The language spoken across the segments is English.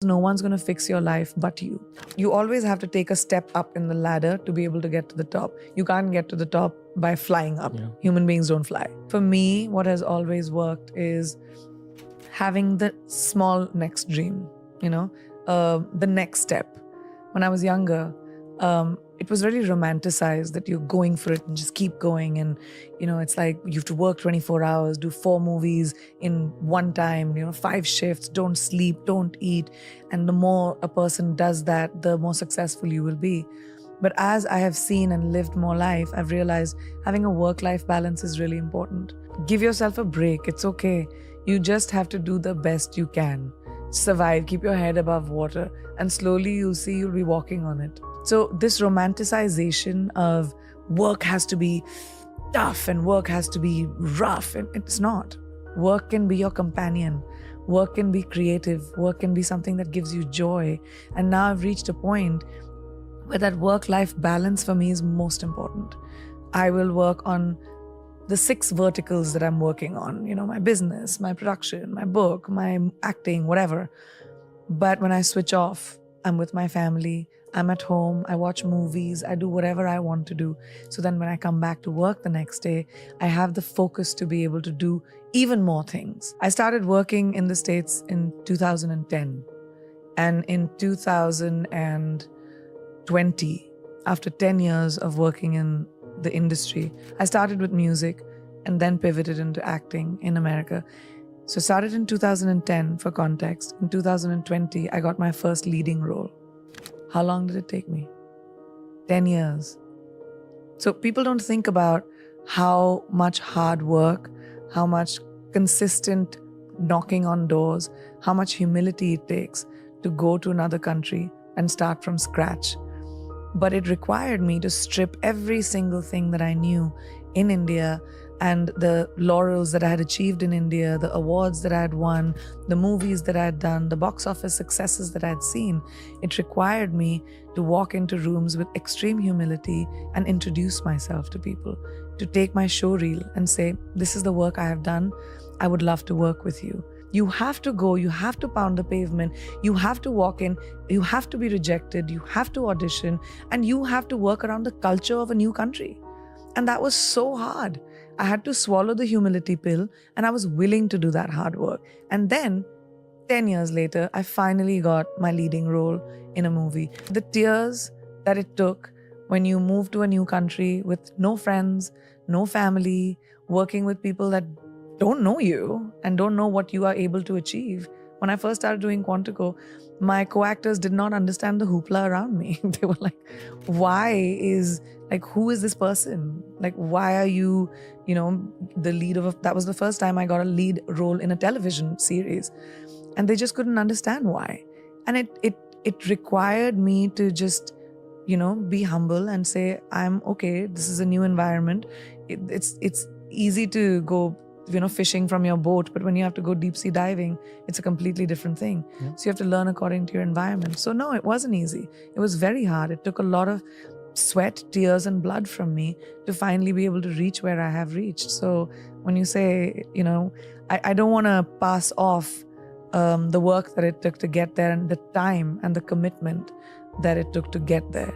No one's going to fix your life but you. You always have to take a step up in the ladder to be able to get to the top. You can't get to the top by flying up. Yeah. Human beings don't fly. For me, what has always worked is having the small next dream, the next step. When I was younger, it was very romanticized that you're going for it and just keep going. And, it's like you have to work 24 hours, do 4 movies in one time, 5 shifts, don't sleep, don't eat. And the more a person does that, the more successful you will be. But as I have seen and lived more life, I've realized having a work-life balance is really important. Give yourself a break. It's okay. You just have to do the best you can. Survive, keep your head above water, and slowly you'll see you'll be walking on it. So this romanticization of work has to be tough and work has to be rough, and it's not. Work can be your companion. Work can be creative. Work can be something that gives you joy. And now I've reached a point where that work-life balance for me is most important. I will work on the 6 verticals that I'm working on, my business, my production, my book, my acting, whatever. But when I switch off, I'm with my family, I'm at home, I watch movies, I do whatever I want to do. So then when I come back to work the next day, I have the focus to be able to do even more things. I started working in the States in 2010. And in 2020, after 10 years of working in the industry, I started with music and then pivoted into acting in America. So started in 2010 for context. In 2020, I got my first leading role. How long did it take me? 10 years. So people don't think about how much hard work, how much consistent knocking on doors, how much humility it takes to go to another country and start from scratch. But it required me to strip every single thing that I knew in India and the laurels that I had achieved in India, the awards that I had won, the movies that I had done, the box office successes that I had seen. It required me to walk into rooms with extreme humility and introduce myself to people, to take my show reel and say, this is the work I have done. I would love to work with you. You have to go, you have to pound the pavement, you have to walk in, you have to be rejected, you have to audition, and you have to work around the culture of a new country. And that was so hard. I had to swallow the humility pill, and I was willing to do that hard work. And then, 10 years later, I finally got my leading role in a movie. The tears that it took when you move to a new country with no friends, no family, working with people that don't know you and don't know what you are able to achieve. When I first started doing Quantico, my co-actors did not understand the hoopla around me. They were like, who is this person? Like, why are you, the lead of that was the first time I got a lead role in a television series. And they just couldn't understand why. And it required me to just, be humble and say, I'm okay, this is a new environment. It's easy to go fishing from your boat, but when you have to go deep sea diving, it's a completely different thing. Yeah. So you have to learn according to your environment. So no, it wasn't easy. It was very hard. It took a lot of sweat, tears, and blood from me to finally be able to reach where I have reached. So when you say, I don't want to pass off the work that it took to get there and the time and the commitment that it took to get there.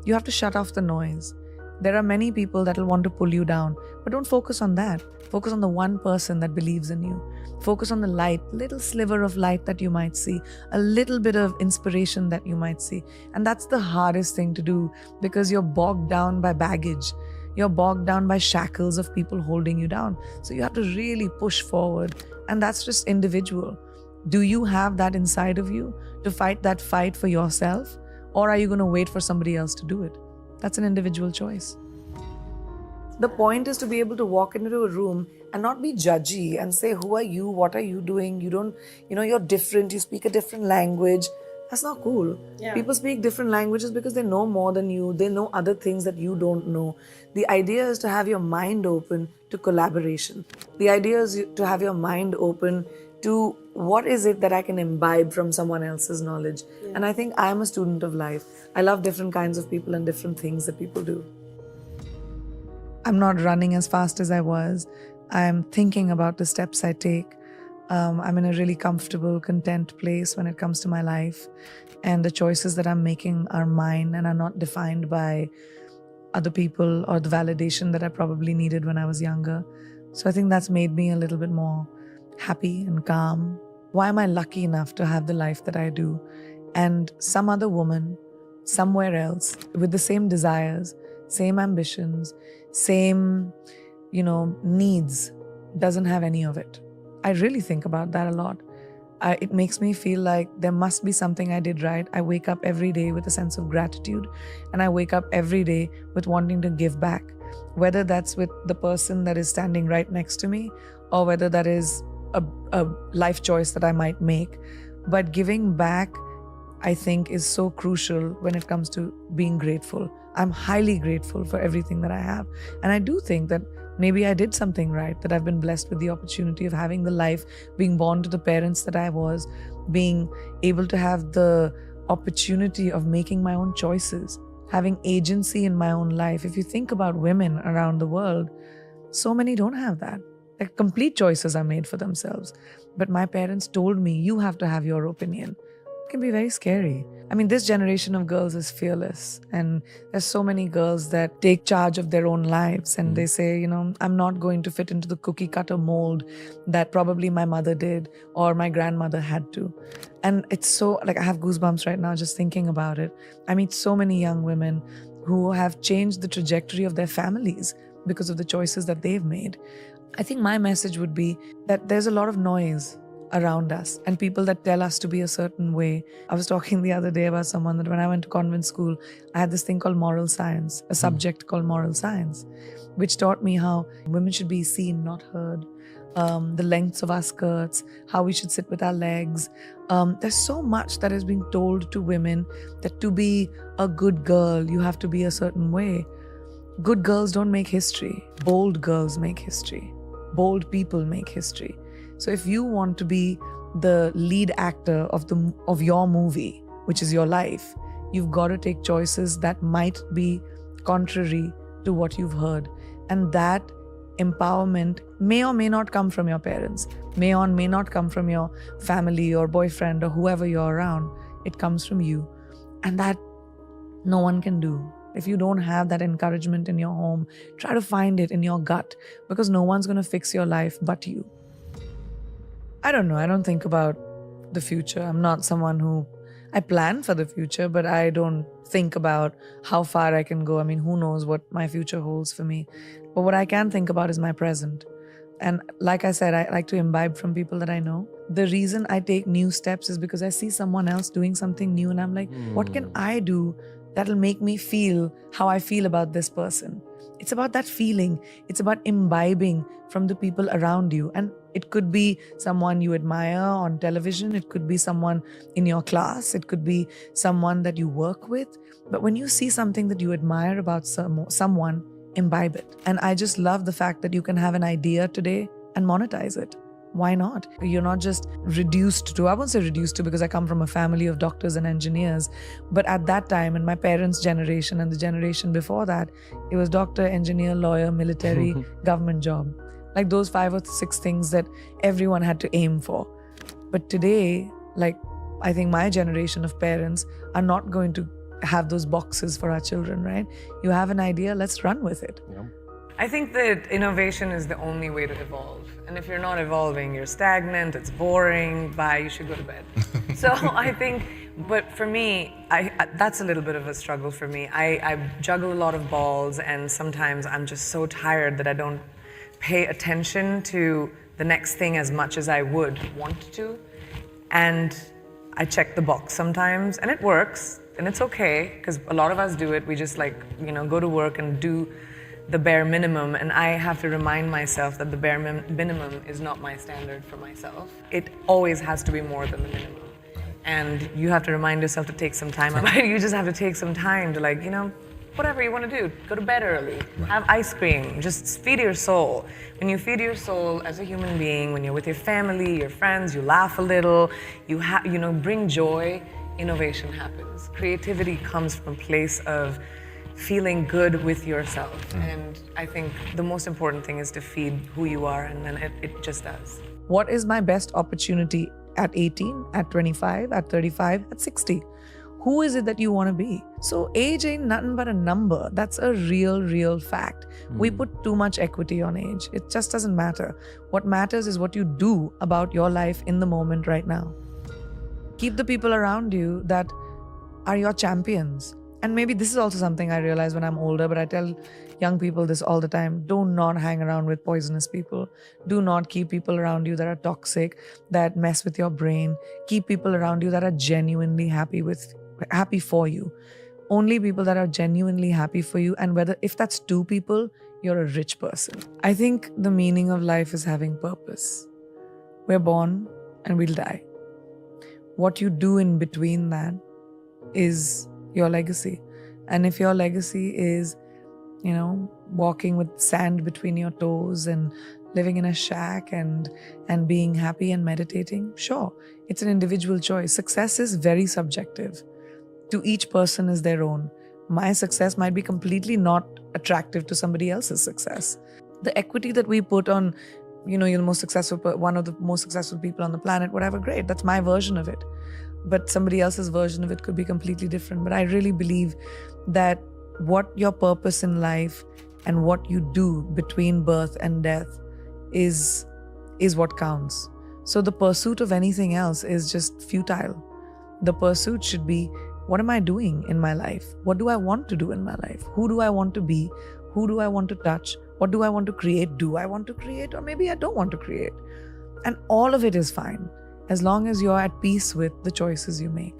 You have to shut off the noise. There are many people that will want to pull you down, but don't focus on that. Focus on the one person that believes in you. Focus on the light, little sliver of light that you might see, a little bit of inspiration that you might see. And that's the hardest thing to do because you're bogged down by baggage. You're bogged down by shackles of people holding you down. So you have to really push forward. And that's just individual. Do you have that inside of you to fight that fight for yourself? Or are you going to wait for somebody else to do it? That's an individual choice. The point is to be able to walk into a room and not be judgy and say, who are you? What are you doing? You don't, you're different. You speak a different language. That's not cool. Yeah. People speak different languages because they know more than you. They know other things that you don't know. The idea is to have your mind open to collaboration. The idea is to have your mind open to what is it that I can imbibe from someone else's knowledge. Yeah. And I think I'm a student of life. I love different kinds of people and different things that people do. I'm not running as fast as I was. I'm thinking about the steps I take. I'm in a really comfortable, content place when it comes to my life. And the choices that I'm making are mine and are not defined by other people or the validation that I probably needed when I was younger. So I think that's made me a little bit more happy and calm. Why am I lucky enough to have the life that I do? And some other woman somewhere else with the same desires, same ambitions, same, needs doesn't have any of it. I really think about that a lot. It makes me feel like there must be something I did right. I wake up every day with a sense of gratitude, and I wake up every day with wanting to give back, whether that's with the person that is standing right next to me or whether that is a life choice that I might make. But giving back, I think, is so crucial when it comes to being grateful. I'm highly grateful for everything that I have. And I do think that maybe I did something right, that I've been blessed with the opportunity of having the life, being born to the parents that I was, being able to have the opportunity of making my own choices, having agency in my own life. If you think about women around the world, so many don't have that. Like, complete choices are made for themselves. But my parents told me, you have to have your opinion. It can be very scary. I mean, this generation of girls is fearless, and there's so many girls that take charge of their own lives, and they say, I'm not going to fit into the cookie cutter mold that probably my mother did or my grandmother had to. And it's so, I have goosebumps right now just thinking about it. I meet so many young women who have changed the trajectory of their families because of the choices that they've made. I think my message would be that there's a lot of noise around us and people that tell us to be a certain way. I was talking the other day about someone that when I went to convent school, I had this thing called moral science, a subject called moral science, which taught me how women should be seen, not heard, the lengths of our skirts, how we should sit with our legs. There's so much that is being told to women that to be a good girl, you have to be a certain way. Good girls don't make history. Bold girls make history. Bold people make history. So if you want to be the lead actor of your movie, which is your life, you've got to take choices that might be contrary to what you've heard. And that empowerment may or may not come from your parents, may or may not come from your family or boyfriend or whoever you're around. It comes from you. And that no one can do. If you don't have that encouragement in your home, try to find it in your gut, because no one's going to fix your life but you. I don't know. I don't think about the future. I'm not someone I plan for the future, but I don't think about how far I can go. I mean, who knows what my future holds for me. But what I can think about is my present. And like I said, I like to imbibe from people that I know. The reason I take new steps is because I see someone else doing something new and I'm like, what can I do that'll make me feel how I feel about this person? It's about that feeling. It's about imbibing from the people around you. And it could be someone you admire on television. It could be someone in your class. It could be someone that you work with. But when you see something that you admire about someone, imbibe it. And I just love the fact that you can have an idea today and monetize it. Why not? You're not just reduced to, I won't say reduced to because I come from a family of doctors and engineers, but at that time, in my parents' generation and the generation before that, it was doctor, engineer, lawyer, military, government job. Like those 5 or 6 things that everyone had to aim for. But today, I think my generation of parents are not going to have those boxes for our children, right? You have an idea, let's run with it. Yeah. I think that innovation is the only way to evolve. And if you're not evolving, you're stagnant, it's boring, bye, you should go to bed. So I think, but for me, that's a little bit of a struggle for me. I juggle a lot of balls, and sometimes I'm just so tired that I don't pay attention to the next thing as much as I would want to. And I check the box sometimes, and it works, and it's okay, because a lot of us do it. We just go to work and do the bare minimum, and I have to remind myself that the bare minimum is not my standard for myself. It always has to be more than the minimum. And you have to remind yourself to take some time out. You just have to take some time to whatever you want to do. Go to bed early, have ice cream, just feed your soul. When you feed your soul as a human being, when you're with your family, your friends, you laugh a little, you bring joy, innovation happens. Creativity comes from a place of feeling good with yourself. And I think the most important thing is to feed who you are, and then it just does. What is my best opportunity at 18, at 25, at 35, at 60? Who is it that you want to be? So age ain't nothing but a number. That's a real fact. We put too much equity on age. It just doesn't matter. What matters is what you do about your life in the moment right now. Keep the people around you that are your champions. And maybe this is also something I realize when I'm older, but I tell young people this all the time. Do not hang around with poisonous people. Do not keep people around you that are toxic, that mess with your brain. Keep people around you that are genuinely happy for you. Only people that are genuinely happy for you. And if that's 2 people, you're a rich person. I think the meaning of life is having purpose. We're born and we'll die. What you do in between that is your legacy. And if your legacy is, walking with sand between your toes and living in a shack and being happy and meditating, sure, it's an individual choice. Success is very subjective. To each person is their own. My success might be completely not attractive to somebody else's success. The equity that we put on, you're the most successful, one of the most successful people on the planet, whatever, great. That's my version of it. But somebody else's version of it could be completely different. But I really believe that what your purpose in life and what you do between birth and death is what counts. So the pursuit of anything else is just futile. The pursuit should be, what am I doing in my life? What do I want to do in my life? Who do I want to be? Who do I want to touch? What do I want to create? Do I want to create? Or maybe I don't want to create. And all of it is fine, as long as you're at peace with the choices you make.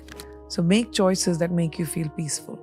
So make choices that make you feel peaceful.